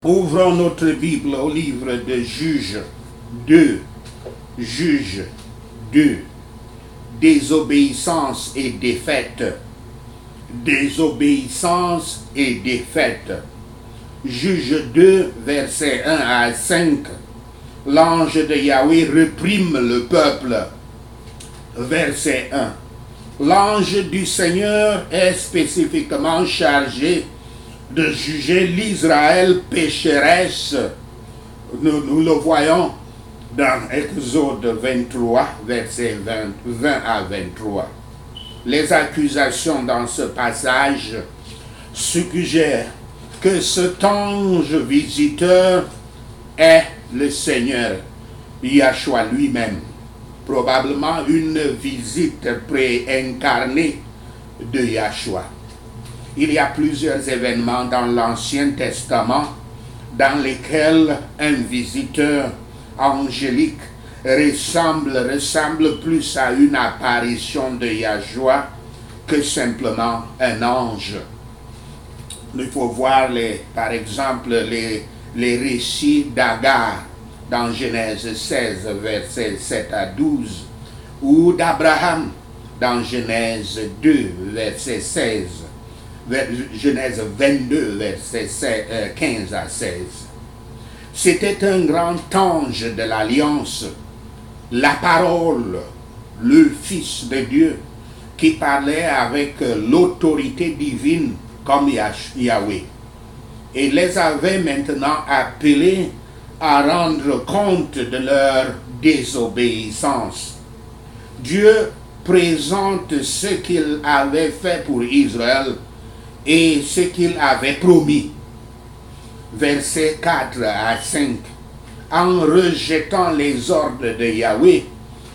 Ouvrons notre Bible au livre de Juges 2. Juges 2. Désobéissance et défaite. Désobéissance et défaite. Juges 2, versets 1 à 5. L'ange de Yahweh réprime le peuple. Verset 1. L'ange du Seigneur est spécifiquement chargé de juger l'Israël pécheresse. Nous le voyons dans Exode 23, versets 20 à 23. Les accusations dans ce passage suggèrent que cet ange visiteur est le Seigneur Yahshua lui-même. Probablement une visite préincarnée de Yahshua. Il y a plusieurs événements dans l'Ancien Testament dans lesquels un visiteur angélique ressemble plus à une apparition de Yahshua que simplement un ange. Il faut voir par exemple les récits d'Agar dans Genèse 16, versets 7 à 12, ou d'Abraham dans Genèse 2, verset 16, Genèse 22, versets 15 à 16. C'était un grand ange de l'Alliance, la parole, le Fils de Dieu, qui parlait avec l'autorité divine comme Yahweh, et les avait maintenant appelés à rendre compte de leur désobéissance. Dieu présente ce qu'il avait fait pour Israël et ce qu'il avait promis. Versets 4 à 5. En rejetant les ordres de Yahweh,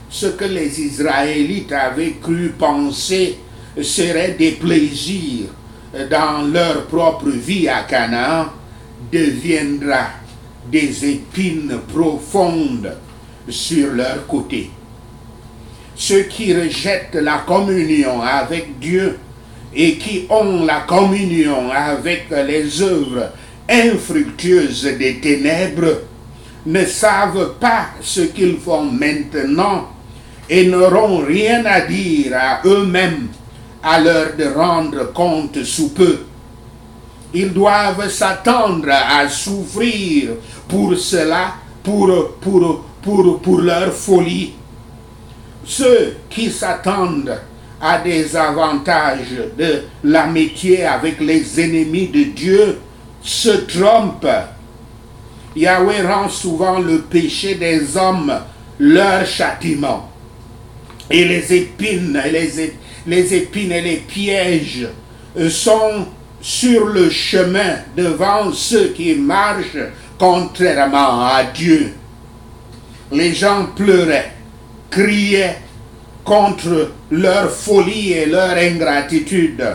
ce que les Israélites avaient cru penser serait des plaisirs dans leur propre vie à Canaan deviendra des épines profondes sur leur côté. Ceux qui rejettent la communion avec Dieu et qui ont la communion avec les œuvres infructueuses des ténèbres ne savent pas ce qu'ils font maintenant et n'auront rien à dire à eux-mêmes à l'heure de rendre compte sous peu. Ils doivent s'attendre à souffrir pour cela, pour leur folie. Ceux qui s'attendent à des avantages de l'amitié avec les ennemis de Dieu se trompent. Yahweh rend souvent le péché des hommes leur châtiment. Et les épines et les pièges sont sur le chemin devant ceux qui marchent contrairement à Dieu. Les gens pleuraient, criaient contre leur folie et leur ingratitude.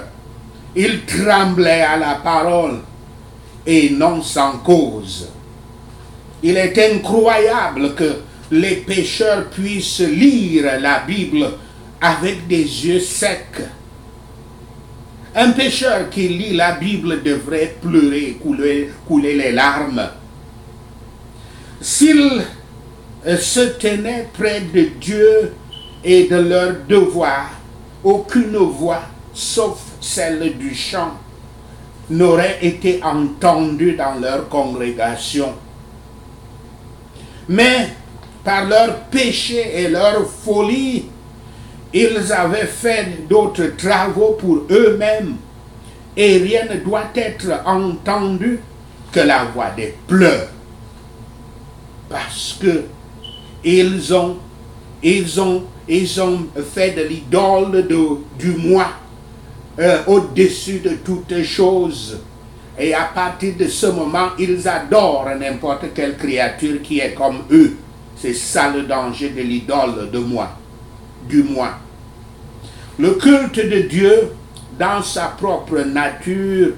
Ils tremblaient à la parole et non sans cause. Il est incroyable que les pécheurs puissent lire la Bible avec des yeux secs. Un pécheur qui lit la Bible devrait pleurer, couler les larmes. S'il se tenait près de Dieu et de leur devoir, aucune voix, sauf celle du chant, n'aurait été entendue dans leur congrégation. Mais par leur péché et leur folie, ils avaient fait d'autres travaux pour eux-mêmes et rien ne doit être entendu que la voix des pleurs. Parce que ils ont fait de l'idole du moi au-dessus de toutes choses. Et à partir de ce moment, ils adorent n'importe quelle créature qui est comme eux. C'est ça le danger de l'idole de moi, du moi. Le culte de Dieu, dans sa propre nature,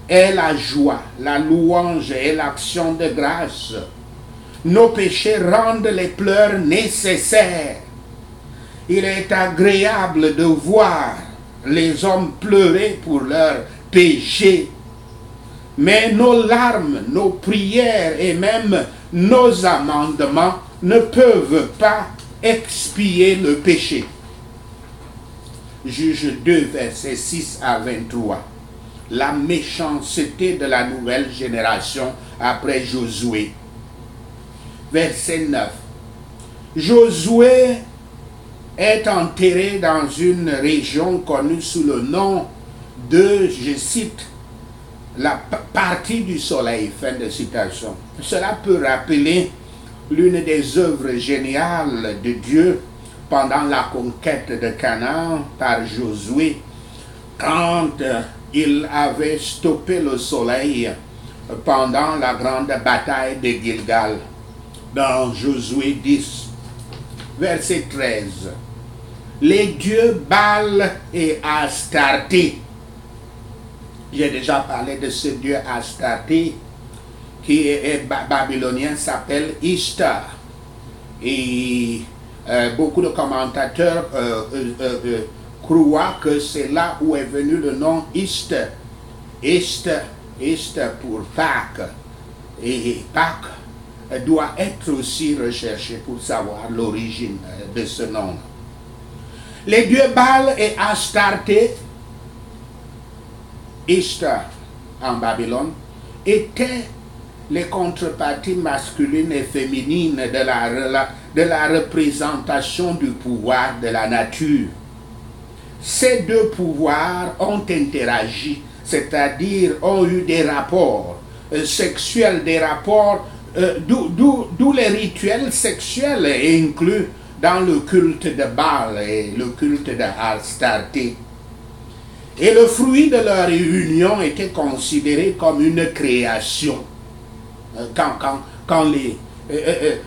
est la joie, la louange et l'action de grâce. Nos péchés rendent les pleurs nécessaires. Il est agréable de voir les hommes pleurer pour leurs péchés. Mais nos larmes, nos prières et même nos amendements ne peuvent pas expier le péché. Juge 2, versets 6 à 23. La méchanceté de la nouvelle génération après Josué. Verset 9. Josué est enterré dans une région connue sous le nom de, je cite, la partie du soleil, fin de citation. Cela peut rappeler l'une des œuvres géniales de Dieu pendant la conquête de Canaan par Josué, quand il avait stoppé le soleil pendant la grande bataille de Gilgal. Dans Josué 10, verset 13. Les dieux Baal et Astarté. J'ai déjà parlé de ce dieu Astarté qui est babylonien, s'appelle Ishtar. Et beaucoup de commentateurs croient que c'est là où est venu le nom Ishtar. Ishtar pour Pâques. Et Pâques doit être aussi recherché pour savoir l'origine de ce nom. Les dieux Baal et Astarté, Ishtar en Babylone, étaient les contreparties masculines et féminines de la représentation du pouvoir de la nature. Ces deux pouvoirs ont interagi, c'est-à-dire ont eu des rapports sexuels, des rapports, d'où les rituels sexuels inclus dans le culte de Baal et le culte de Astarté. Et le fruit de leur union était considéré comme une création. Quand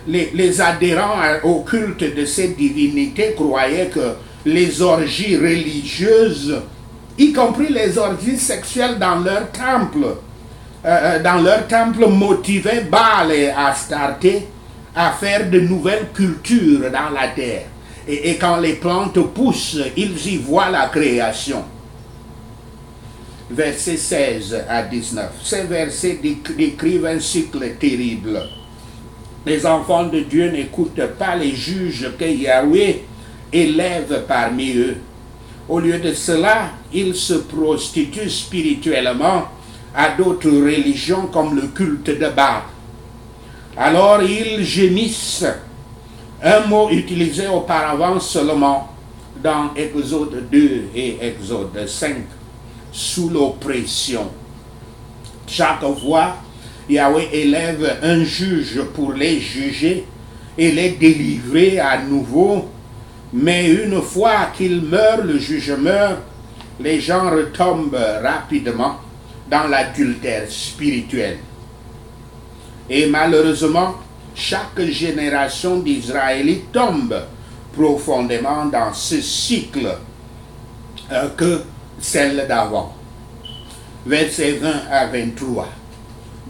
les adhérents au culte de ces divinités croyaient que les orgies religieuses, y compris les orgies sexuelles dans leur temple, motivaient Baal et Astarté à faire de nouvelles cultures dans la terre. Et quand les plantes poussent, ils y voient la création. Versets 16 à 19. Ces versets décrivent un cycle terrible. Les enfants de Dieu n'écoutent pas les juges que Yahweh élève parmi eux. Au lieu de cela, ils se prostituent spirituellement à d'autres religions comme le culte de Baal. Alors ils gémissent, un mot utilisé auparavant seulement dans Exode 2 et Exode 5, sous l'oppression. Chaque fois, Yahweh élève un juge pour les juger et les délivrer à nouveau. Mais une fois qu'il meurt, le juge meurt, les gens retombent rapidement dans l'adultère spirituel. Et malheureusement, chaque génération d'Israélites tombe profondément dans ce cycle que celle d'avant. Versets 20 à 23.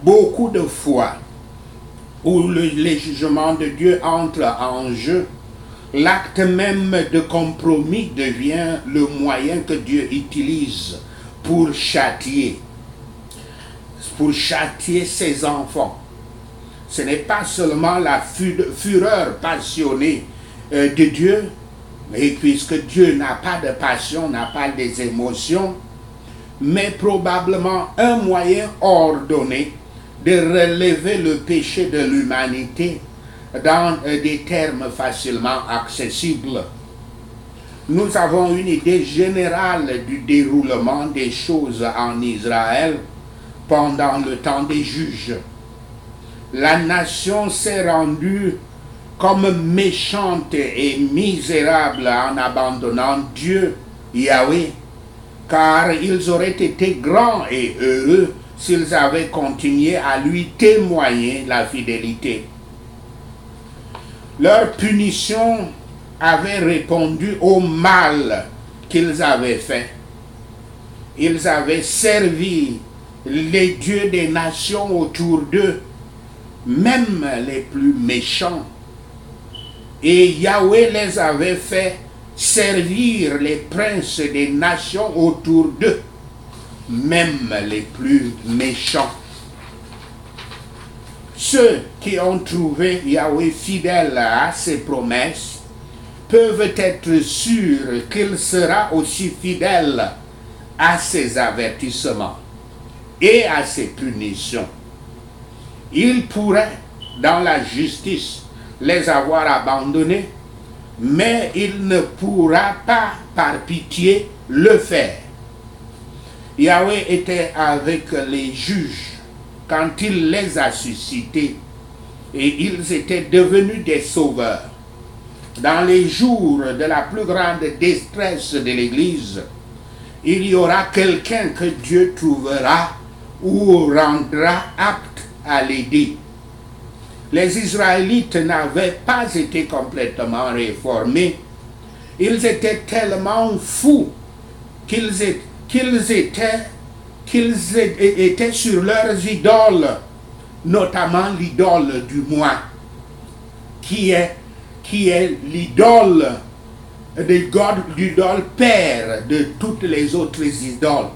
Beaucoup de fois où les jugements de Dieu entrent en jeu, l'acte même de compromis devient le moyen que Dieu utilise pour châtier ses enfants. Ce n'est pas seulement la fureur passionnée de Dieu, et puisque Dieu n'a pas de passion, n'a pas des émotions, mais probablement un moyen ordonné de relever le péché de l'humanité dans des termes facilement accessibles. Nous avons une idée générale du déroulement des choses en Israël pendant le temps des juges. La nation s'est rendue comme méchante et misérable en abandonnant Dieu, Yahweh, car ils auraient été grands et heureux s'ils avaient continué à lui témoigner la fidélité. Leur punition avait répondu au mal qu'ils avaient fait. Ils avaient servi les dieux des nations autour d'eux, même les plus méchants. Et Yahweh les avait fait servir les princes des nations autour d'eux. même les plus méchants. Ceux qui ont trouvé Yahweh fidèle à ses promesses peuvent être sûrs qu'il sera aussi fidèle à ses avertissements et à ses punitions. Il pourrait, dans la justice, les avoir abandonnés, mais il ne pourra pas, par pitié, le faire. Yahweh était avec les juges quand il les a suscités, et ils étaient devenus des sauveurs. Dans les jours de la plus grande détresse de l'Église, il y aura quelqu'un que Dieu trouvera ou rendra apte à l'aider. Les Israélites n'avaient pas été complètement réformés. Ils étaient tellement fous qu'ils étaient sur leurs idoles, notamment l'idole du moi, qui est l'idole l'idole père de toutes les autres idoles.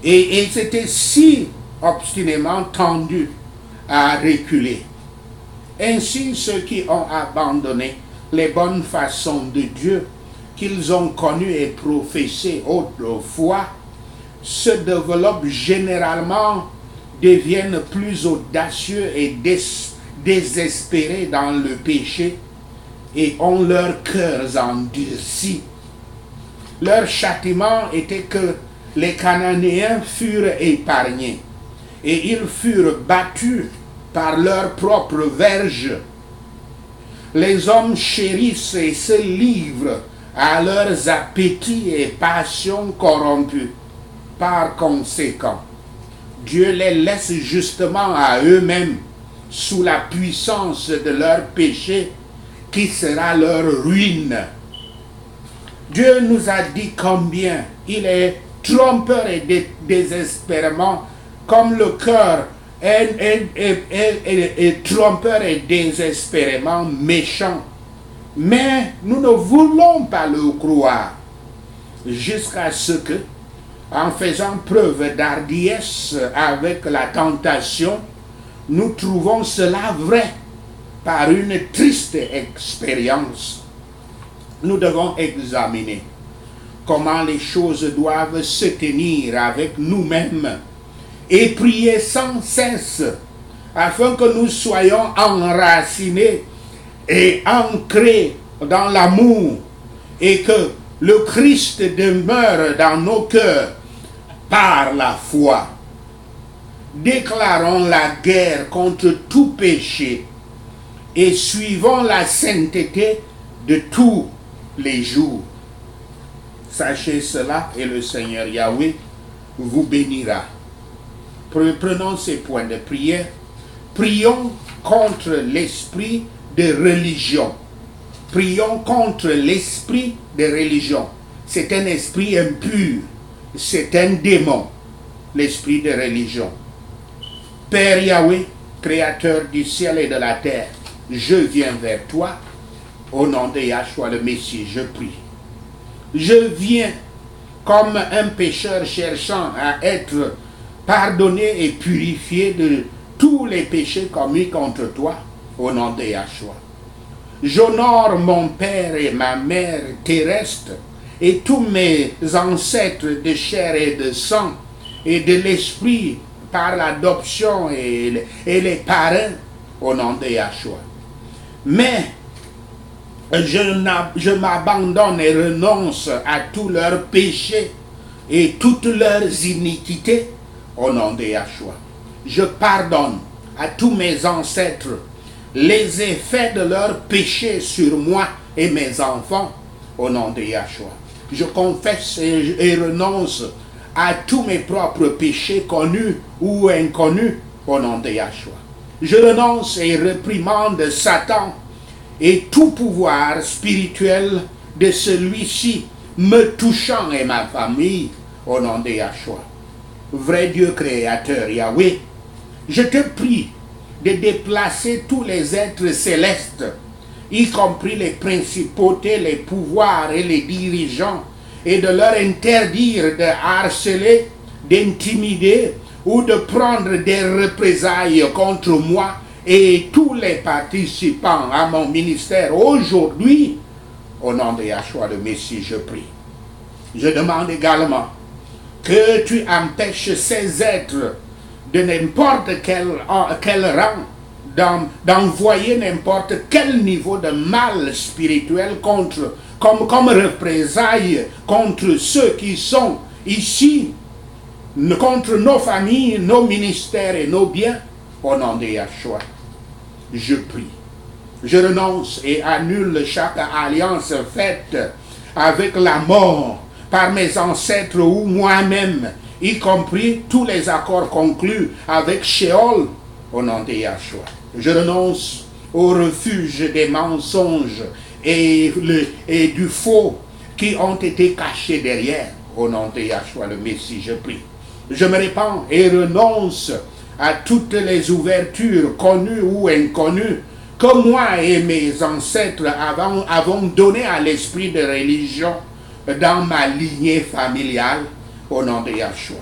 Et ils étaient si obstinément tendus à reculer. Ainsi, ceux qui ont abandonné les bonnes façons de Dieu qu'ils ont connues et professées autrefois se développent généralement, deviennent plus audacieux et désespérés dans le péché et ont leurs cœurs endurcis. Leur châtiment était que les Cananéens furent épargnés et ils furent battus par leurs propres verges. Les hommes chérissent et se livrent à leurs appétits et passions corrompus. Par conséquent, Dieu les laisse justement à eux-mêmes sous la puissance de leur péché qui sera leur ruine. Dieu nous a dit combien il est trompeur et désespérément, comme le cœur est trompeur et désespérément méchant. Mais nous ne voulons pas le croire, jusqu'à ce que, en faisant preuve d'hardiesse avec la tentation, nous trouvons cela vrai par une triste expérience. Nous devons examiner comment les choses doivent se tenir avec nous-mêmes et prier sans cesse afin que nous soyons enracinés et ancrés dans l'amour et que le Christ demeure dans nos cœurs par la foi. Déclarons la guerre contre tout péché et suivons la sainteté de tous les jours. Sachez cela et le Seigneur Yahweh vous bénira. Prenons ces points de prière. Prions contre l'esprit de religion. Prions contre l'esprit de religion. C'est un esprit impur. C'est un démon, l'esprit de religion. Père Yahweh, Créateur du ciel et de la terre, je viens vers toi. Au nom de Yahshua le Messie, je prie. Je viens comme un pécheur cherchant à être pardonné et purifié de tous les péchés commis contre toi, au nom de Yahshua. J'honore mon père et ma mère terrestre et tous mes ancêtres de chair et de sang et de l'esprit par l'adoption et les parents, au nom de Yahshua. Mais je m'abandonne et renonce à tous leurs péchés et toutes leurs iniquités au nom de Yahshua. Je pardonne à tous mes ancêtres les effets de leurs péchés sur moi et mes enfants au nom de Yahshua. Je confesse et renonce à tous mes propres péchés connus ou inconnus au nom de Yahshua. Je renonce et réprimande Satan et tout pouvoir spirituel de celui-ci me touchant et ma famille au nom de Yahshua. Vrai Dieu créateur Yahweh, je te prie de déplacer tous les êtres célestes, y compris les principautés, les pouvoirs et les dirigeants, et de leur interdire de harceler d'intimider ou de prendre des représailles contre moi et tous les participants à mon ministère aujourd'hui, au nom de Yahshua le Messie, je prie. Je demande également que tu empêches ces êtres de n'importe quel rang d'envoyer n'importe quel niveau de mal spirituel comme représailles contre ceux qui sont ici, contre nos familles, nos ministères et nos biens, au nom de Yahshua. Je prie. Je renonce et annule chaque alliance faite avec la mort par mes ancêtres ou moi-même, y compris tous les accords conclus avec Sheol, au nom de Yahshua. Je renonce au refuge des mensonges et du faux qui ont été cachés derrière, au nom de Yahshua le Messie, je prie. Je me répands et renonce à toutes les ouvertures connues ou inconnues que moi et mes ancêtres avons donné à l'esprit de religion dans ma lignée familiale, au nom de Yahshua.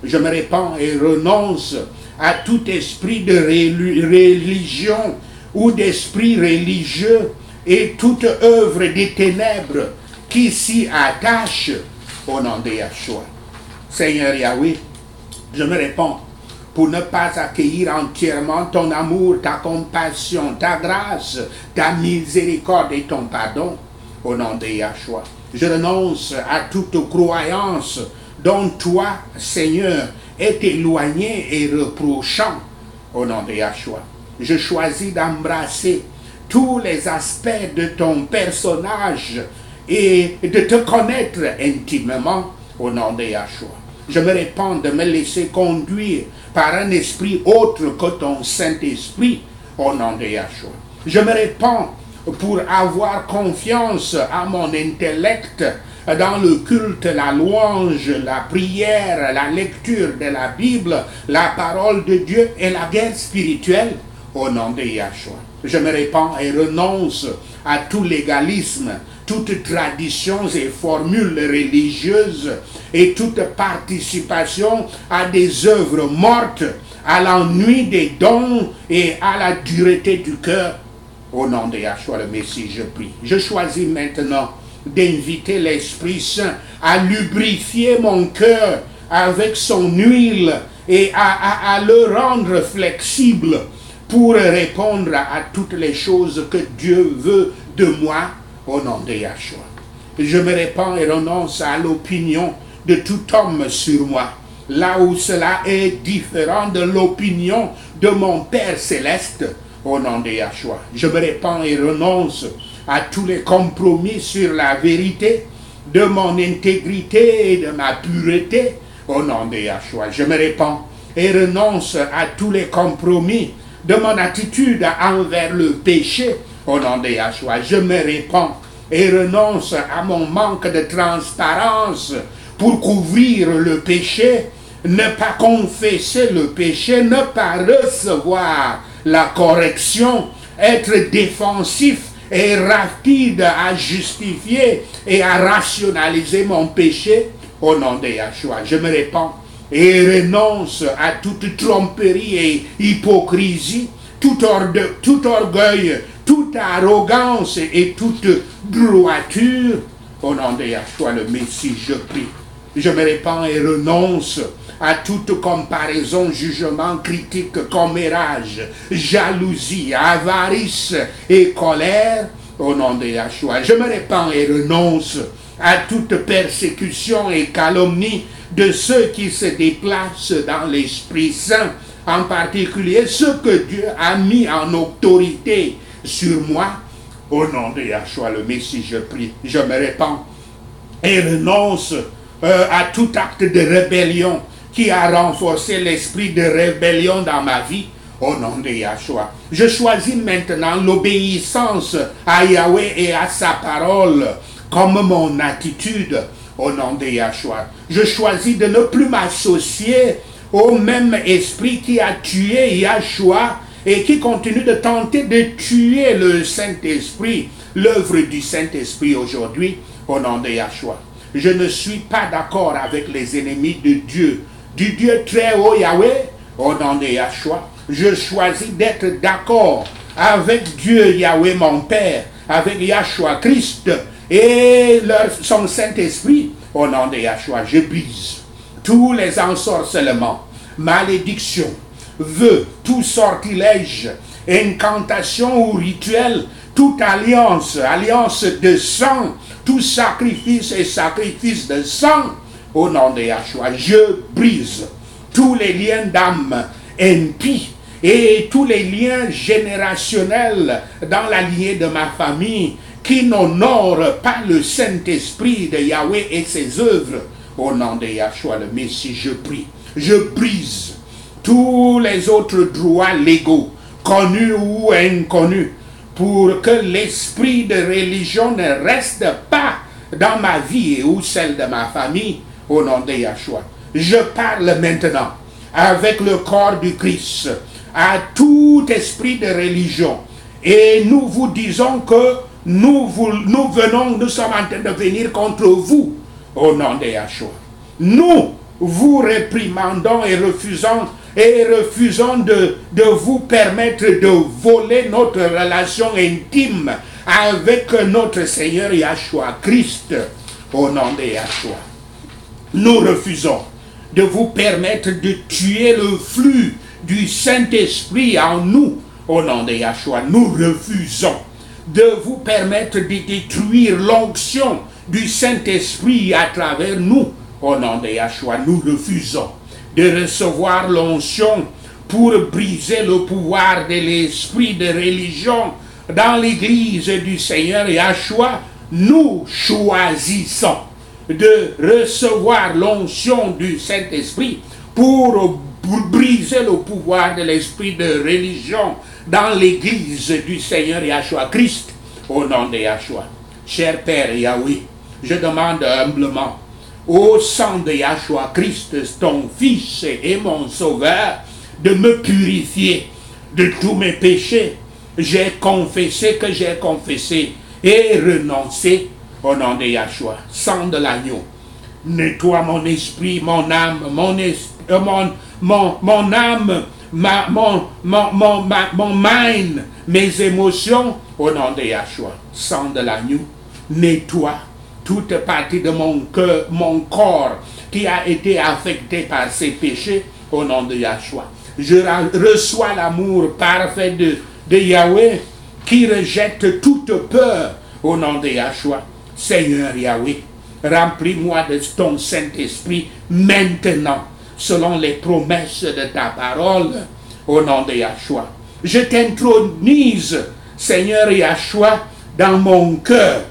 Je me répands et renonce à tout esprit de religion ou d'esprit religieux et toute œuvre des ténèbres qui s'y attache, au nom de Yahshua. Seigneur Yahweh, je me réponds pour ne pas accueillir entièrement ton amour, ta compassion, ta grâce, ta miséricorde et ton pardon, au nom de Yahshua. Je renonce à toute croyance dont toi, Seigneur, est éloigné et reprochant, au nom de Yahshua. Je choisis d'embrasser tous les aspects de ton personnage et de te connaître intimement, au nom de Yahshua. Je me répands de me laisser conduire par un esprit autre que ton Saint-Esprit, au nom de Yahshua. Je me répands pour avoir confiance à mon intellect dans le culte, la louange, la prière, la lecture de la Bible, la parole de Dieu et la guerre spirituelle, au nom de Yahshua. Je me répands et renonce à tout légalisme, toutes traditions et formules religieuses et toute participation à des œuvres mortes, à l'ennui des dons et à la dureté du cœur. Au nom de Yahshua le Messie, je prie. Je choisis maintenant d'inviter l'Esprit Saint à lubrifier mon cœur avec son huile et à le rendre flexible pour répondre à toutes les choses que Dieu veut de moi, au nom de Yahshua. Je me répands et renonce à l'opinion de tout homme sur moi, là où cela est différent de l'opinion de mon Père céleste, au nom de Yahshua. Je me répands et renonce à tous les compromis sur la vérité de mon intégrité et de ma pureté, au nom de Yahshua. Je me répands et renonce à tous les compromis de mon attitude envers le péché, au nom de Yahshua. Je me répands et renonce à mon manque de transparence pour couvrir le péché, ne pas confesser le péché, ne pas recevoir la correction, être défensif et rapide à justifier et à rationaliser mon péché, au nom de Yahshua. Je me répands et renonce à toute tromperie et hypocrisie, tout orgueil, toute arrogance et toute droiture, au nom de Yahshua le Messie, je prie. Je me répands et renonce à toute comparaison, jugement, critique, commérage, jalousie, avarice et colère, au nom de Yahshua. Je me répands et renonce à toute persécution et calomnie de ceux qui se déplacent dans l'Esprit Saint, en particulier ceux que Dieu a mis en autorité sur moi. Au nom de Yahshua le Messie, je prie. Je me répands et renonce à tout acte de rébellion qui a renforcé l'esprit de rébellion dans ma vie, au nom de Yahshua. Je choisis maintenant l'obéissance à Yahweh et à sa parole comme mon attitude, au nom de Yahshua. Je choisis de ne plus m'associer au même esprit qui a tué Yahshua et qui continue de tenter de tuer le Saint-Esprit, l'œuvre du Saint-Esprit aujourd'hui, au nom de Yahshua. Je ne suis pas d'accord avec les ennemis de Dieu du Dieu très haut Yahweh, au nom de Yahshua. Je choisis d'être d'accord avec Dieu Yahweh mon Père, avec Yahshua Christ et son Saint-Esprit, au nom de Yahshua. Je brise tous les ensorcellements, malédictions, vœux, tout sortilège, incantation ou rituel, toute alliance de sang, tout sacrifice et sacrifice de sang, au nom de Yahshua. Je brise tous les liens d'âme impies et tous les liens générationnels dans la lignée de ma famille qui n'honorent pas le Saint-Esprit de Yahweh et ses œuvres. Au nom de Yahshua le Messie, je prie. Je brise tous les autres droits légaux, connus ou inconnus, pour que l'esprit de religion ne reste pas dans ma vie ou celle de ma famille, au nom de Yahshua. Je parle maintenant avec le corps du Christ à tout esprit de religion. Et nous vous disons que nous sommes en train de venir contre vous, au nom de Yahshua. Nous vous réprimandons et refusons de vous permettre de voler notre relation intime avec notre Seigneur Yahshua Christ, au nom de Yahshua. Nous refusons de vous permettre de tuer le flux du Saint-Esprit en nous, au nom de Yahshua. Nous refusons de vous permettre de détruire l'onction du Saint-Esprit à travers nous, au nom de Yahshua. Nous refusons de recevoir l'onction pour briser le pouvoir de l'esprit de religion dans l'église du Seigneur Yahshua. Nous choisissons de recevoir l'onction du Saint-Esprit pour briser le pouvoir de l'esprit de religion dans l'église du Seigneur Yahshua Christ, au nom de Yahshua. Cher Père Yahweh, je demande humblement au sang de Yahshua Christ, ton Fils et mon Sauveur, de me purifier de tous mes péchés. J'ai confessé que j'ai confessé et renoncé, au nom de Yahshua. Sang de l'agneau, nettoie mon esprit, mon âme, mon âme, mon mind, mes émotions, au nom de Yahshua. Sang de l'agneau, nettoie toute partie de mon cœur, mon corps qui a été affecté par ces péchés, au nom de Yahshua. Je reçois l'amour parfait de Yahweh qui rejette toute peur, au nom de Yahshua. Seigneur Yahweh, remplis-moi de ton Saint-Esprit maintenant, selon les promesses de ta parole, au nom de Yahshua. Je t'intronise, Seigneur Yahshua, dans mon cœur,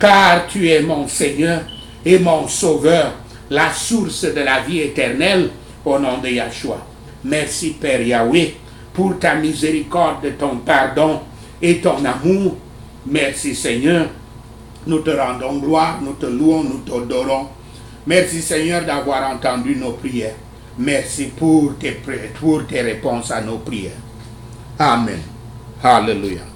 car tu es mon Seigneur et mon Sauveur, la source de la vie éternelle, au nom de Yahshua. Merci Père Yahweh pour ta miséricorde, ton pardon et ton amour. Merci Seigneur. Nous te rendons gloire, nous te louons, nous t'adorons. Merci Seigneur d'avoir entendu nos prières. Merci pour tes réponses à nos prières. Amen. Hallelujah.